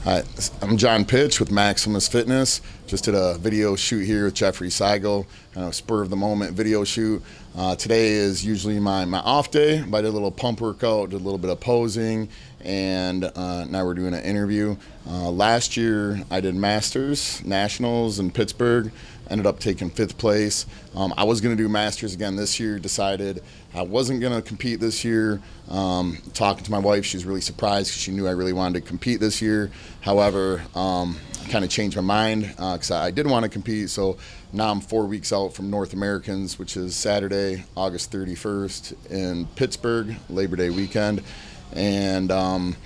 Hi, I'm John Pitsch with Maximus Fitness. Just did a video shoot here with Jeffrey Seigel, kind of spur of the moment video shoot. Today is usually my off day, but I did a little pump workout, did a little bit of posing, and now we're doing an interview. Last year I did Masters, Nationals in Pittsburgh, ended up taking 5th place. I was going to do Masters again this year, decided I wasn't going to compete this year. Talking to my wife, she's really surprised because she knew I really wanted to compete this year. However, I kind of changed my mind because I did want to compete. So now I'm 4 weeks out from North Americans, which is Saturday, August 31st in Pittsburgh, Labor Day weekend. And I'm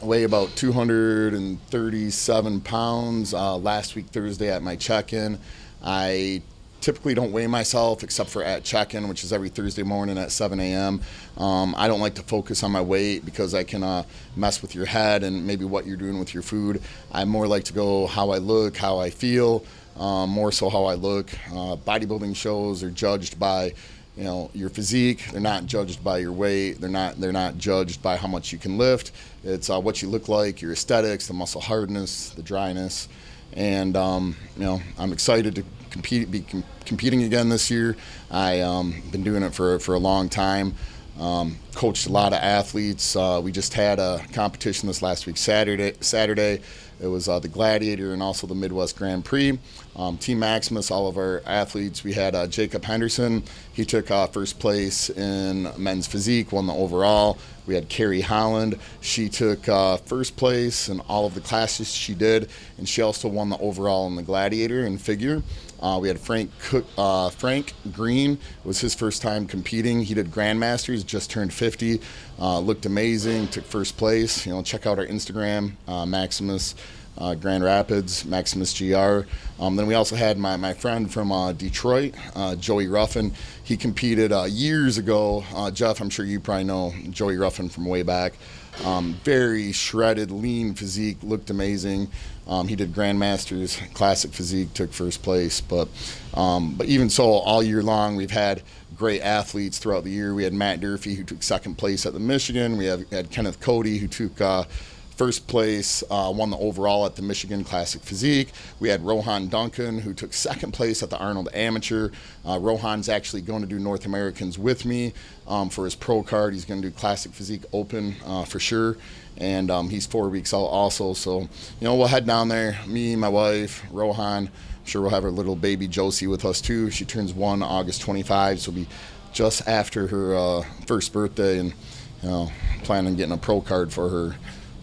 weigh about 237 pounds. Last week Thursday at my check-in, I typically don't weigh myself except for at check-in, which is every Thursday morning at 7 a.m. I don't like to focus on my weight because I can mess with your head and maybe what you're doing with your food. I more like to go how I look, how I feel, more so how I look. Bodybuilding shows are judged by your physique. They're not judged by your weight. They're not judged by how much you can lift. It's what you look like, your aesthetics, the muscle hardness, the dryness. And I'm excited to be competing again this year. I've been doing it for a long time. Coached a lot of athletes. We just had a competition this last week, Saturday. It was the Gladiator and also the Midwest Grand Prix. Team Maximus, all of our athletes, we had Jacob Henderson. He took first place in men's physique, won the overall. We had Carrie Holland. She took first place in all of the classes she did, and she also won the overall in the Gladiator in figure. We had Frank Green. It was his first time competing. He did Grandmasters, just turned 50. Looked amazing, took first place. Check out our Instagram, Maximus Grand Rapids, Maximus GR. Then we also had my friend from Detroit, Joey Ruffin. He competed years ago. Jeff, I'm sure you probably know Joey Ruffin from way back. Very shredded, lean physique, looked amazing. He did Grandmasters, classic physique, took first place. But even so, all year long, we've had great athletes throughout the year. We had Matt Durfee, who took second place at the Michigan. We had Kenneth Cody, who took first place, won the overall at the Michigan Classic Physique. We had Rohan Duncan, who took second place at the Arnold Amateur. Rohan's actually going to do North Americans with me for his pro card. He's going to do Classic Physique Open for sure. And he's 4 weeks out also. So, we'll head down there, me, my wife, Rohan. I'm sure we'll have our little baby Josie with us too. She turns 1 August 25, so it'll be just after her first birthday, and plan on getting a pro card for her.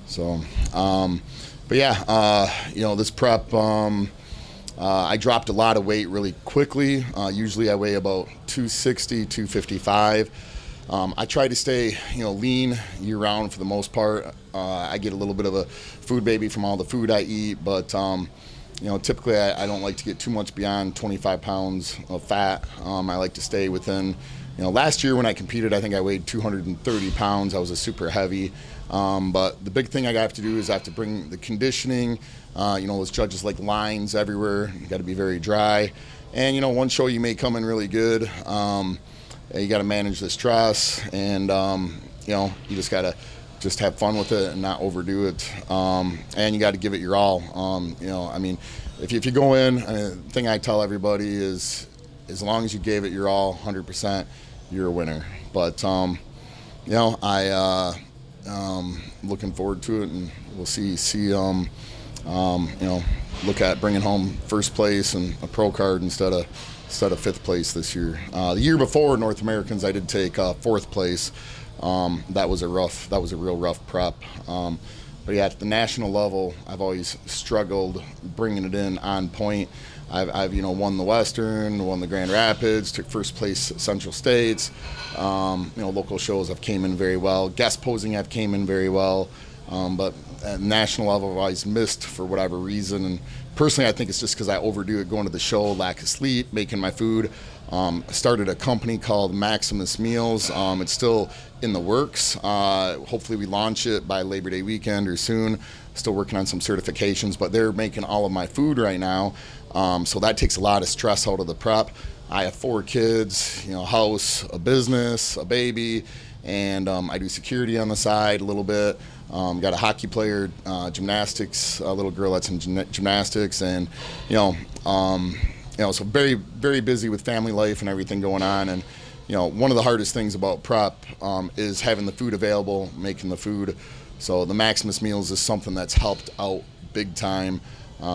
So, but yeah, this prep, I dropped a lot of weight really quickly. Usually I weigh about 260, 255. I try to stay, lean year round for the most part. I get a little bit of a food baby from all the food I eat, but, typically I don't like to get too much beyond 25 pounds of fat. I like to stay within, last year when I competed, I think I weighed 230 pounds. I was a super heavy. But the big thing I have to do is I have to bring the conditioning. Those judges like lines everywhere. You got to be very dry. And, one show you may come in really good. You got to manage the stress, and, you just got to just have fun with it and not overdo it. And you got to give it your all. If you go in, the thing I tell everybody is as long as you gave it your all, 100%, you're a winner. But, looking forward to it, and we'll see. Look at bringing home first place and a pro card instead of 5th place this year. The year before North Americans, I did take 4th place. That was a real rough prep. But yeah, at the national level, I've always struggled bringing it in on point. I've won the Western, won the Grand Rapids, took first place at Central States. Local shows I've came in very well. Guest posing I've came in very well. But at national level I've always missed for whatever reason. And personally I think it's just because I overdo it going to the show, lack of sleep, making my food. I started a company called Maximus Meals. It's still in the works. Hopefully we launch it by Labor Day weekend or soon. Still working on some certifications, but they're making all of my food right now. So that takes a lot of stress out of the prep. I have 4 kids, house, a business, a baby, and I do security on the side a little bit. Got a hockey player, gymnastics, a little girl that's in gymnastics, and so very, very busy with family life and everything going on. And one of the hardest things about prep is having the food available, making the food. So the Maximus meals is something that's helped out big time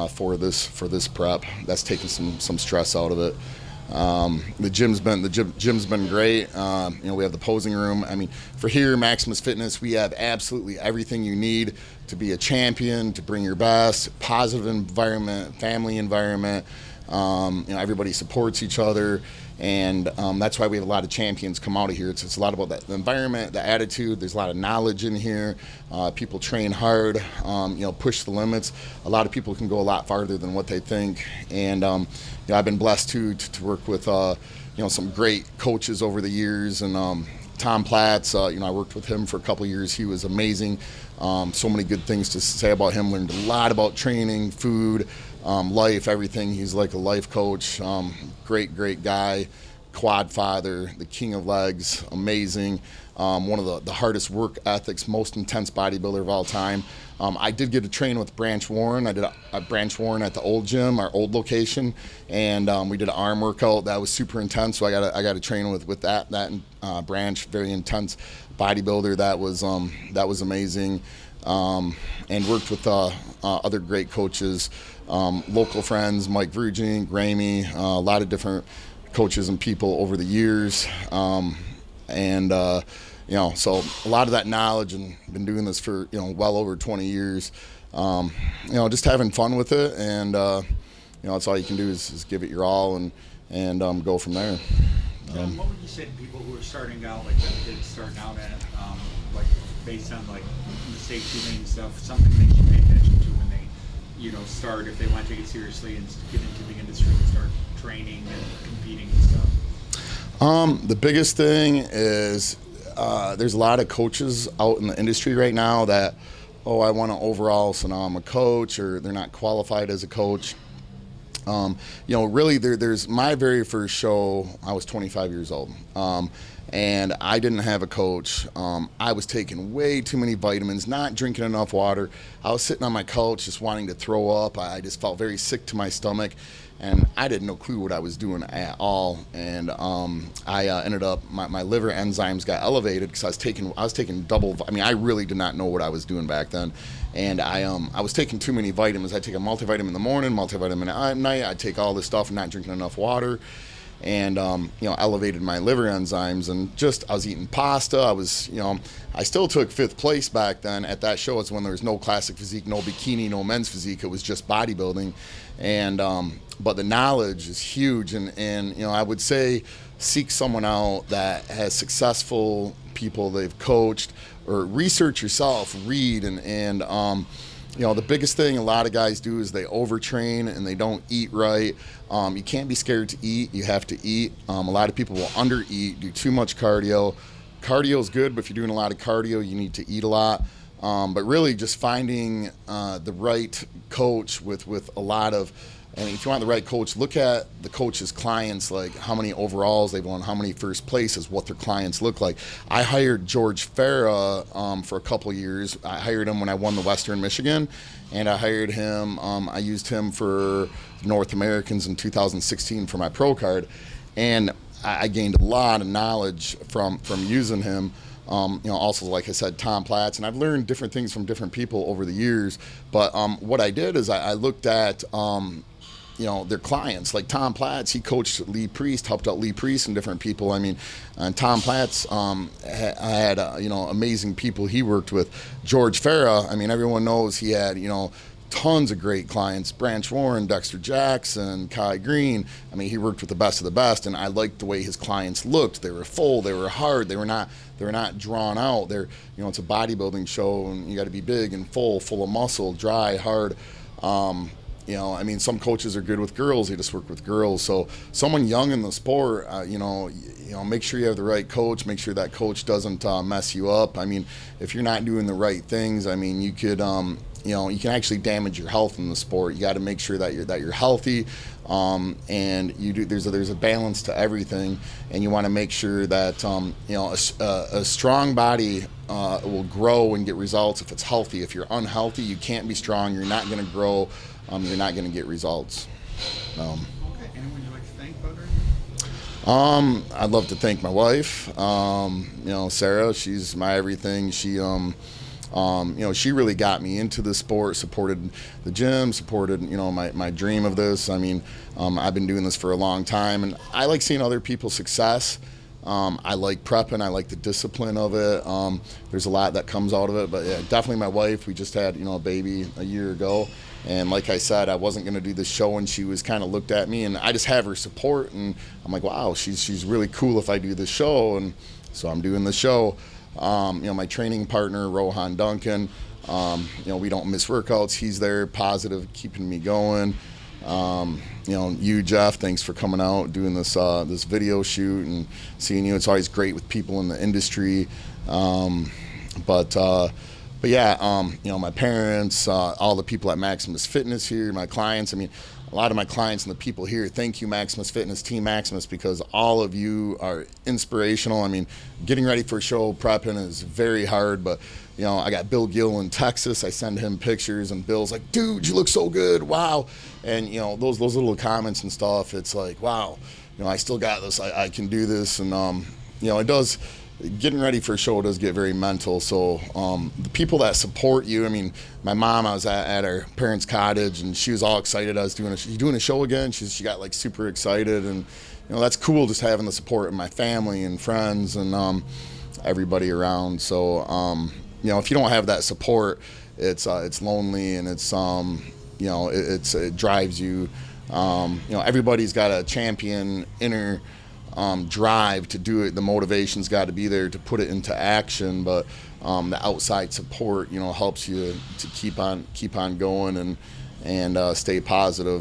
for this prep. That's taken some stress out of it. The gym's been great. We have the posing room. I mean, for here, Maximus Fitness, we have absolutely everything you need to be a champion, to bring your best, positive environment, family environment. Everybody supports each other, and that's why we have a lot of champions come out of here. It's a lot about the environment, the attitude. There's a lot of knowledge in here. People train hard, push the limits. A lot of people can go a lot farther than what they think, and I've been blessed to work with some great coaches over the years. And Tom Platz, I worked with him for a couple of years. He was amazing. So many good things to say about him. Learned a lot about training, food, life, everything. He's like a life coach. Great guy. Quad father, the king of legs, amazing. One of the hardest work ethics, most intense bodybuilder of all time. I did get to train with Branch Warren. I did a Branch Warren at the old gym, our old location, and we did an arm workout that was super intense. So I got to train with that Branch, very intense bodybuilder. That was amazing, and worked with other great coaches, local friends, Mike Virgin, Grammy, a lot of different coaches and people over the years, so a lot of that knowledge, and been doing this for well over 20 years. Just having fun with it, and that's all you can do is give it your all and go from there. What would you say to people who are starting out, like kids starting out at, based on mistakes you made and stuff, something they should pay attention to when they start, if they want to take it seriously and get into the industry and start training and competing and stuff? The biggest thing is there's a lot of coaches out in the industry right now that, I want an overall, so now I'm a coach, or they're not qualified as a coach. Really, there's my very first show, I was 25 years old. And I didn't have a coach. I was taking way too many vitamins, not drinking enough water. I was sitting on my couch just wanting to throw up. I just felt very sick to my stomach, and I didn't know clue what I was doing at all. And I ended up, my liver enzymes got elevated because I was taking double. I mean, I really did not know what I was doing back then. And I was taking too many vitamins. I take a multivitamin in the morning, multivitamin at night. I take all this stuff and not drinking enough water. And elevated my liver enzymes, and I was eating pasta. I still took 5th place back then at that show. It's when there was no classic physique, no bikini, no men's physique. It was just bodybuilding, and but the knowledge is huge. And I would say seek someone out that has successful people they've coached, or research yourself, read, and the biggest thing a lot of guys do is they overtrain and they don't eat right. You can't be scared to eat. You have to eat. A lot of people will undereat, do too much cardio. Cardio is good, but if you're doing a lot of cardio, you need to eat a lot. But really just finding the right coach with a lot of, and if you want the right coach, look at the coach's clients, like how many overalls they've won, how many first places, what their clients look like. I hired George Farah for a couple years. I hired him when I won the Western Michigan, and I hired him. I used him for North Americans in 2016 for my pro card, and I gained a lot of knowledge from using him. Also, like I said, Tom Platz, and I've learned different things from different people over the years. But what I did is I looked at their clients. Like Tom Platz, he coached Lee Priest, helped out Lee Priest and different people. I mean, and Tom Platz had amazing people he worked with. George Farah, I mean, everyone knows he had tons of great clients. Branch Warren, Dexter Jackson, Kai Green. I mean, he worked with the best of the best, and I liked the way his clients looked. They were full, they were hard, they were not drawn out. It's a bodybuilding show, and you got to be big and full of muscle, dry, hard. Some coaches are good with girls. They just work with girls. So someone young in the sport, make sure you have the right coach. Make sure that coach doesn't mess you up. I mean, if you're not doing the right things, I mean, you could, you can actually damage your health in the sport. You got to make sure that you're healthy, and there's a balance to everything, and you want to make sure that a strong body will grow and get results if it's healthy. If you're unhealthy, you can't be strong. You're not going to grow. You're not going to get results. Okay. Anyone you'd like to thank, Bud? I'd love to thank my wife, Sarah. She's my everything. She really got me into the sport, supported the gym, supported, my dream of this. I mean, I've been doing this for a long time, and I like seeing other people's success. I like prepping. I like the discipline of it. There's a lot that comes out of it, but yeah, definitely my wife. We just had, a baby a year ago. And like I said, I wasn't going to do this show, and she was kind of looked at me, and I just have her support, and I'm like, wow, she's really cool if I do this show, and so I'm doing the show. My training partner, Rohan Duncan, we don't miss workouts. He's there, positive, keeping me going. You, Jeff, thanks for coming out, doing this video shoot and seeing you. It's always great with people in the industry. But yeah, my parents, all the people at Maximus Fitness here, my clients. I mean, a lot of my clients and the people here, thank you, Maximus Fitness, Team Maximus, because all of you are inspirational. I mean, getting ready for a show, prepping is very hard, but, I got Bill Gill in Texas. I send him pictures, and Bill's like, dude, you look so good, wow. And, those little comments and stuff, it's like, wow, I still got this, I can do this. And, it does. Getting ready for a show does get very mental. So the people that support you, I mean, my mom, I was at her parents' cottage, and she was all excited. I was doing a show again. She got like super excited, and that's cool, just having the support of my family and friends and everybody around. So if you don't have that support, it's lonely, and it drives you. Everybody's got a champion inner drive to do it. The motivation's got to be there to put it into action, but the outside support helps you to keep on going and stay positive.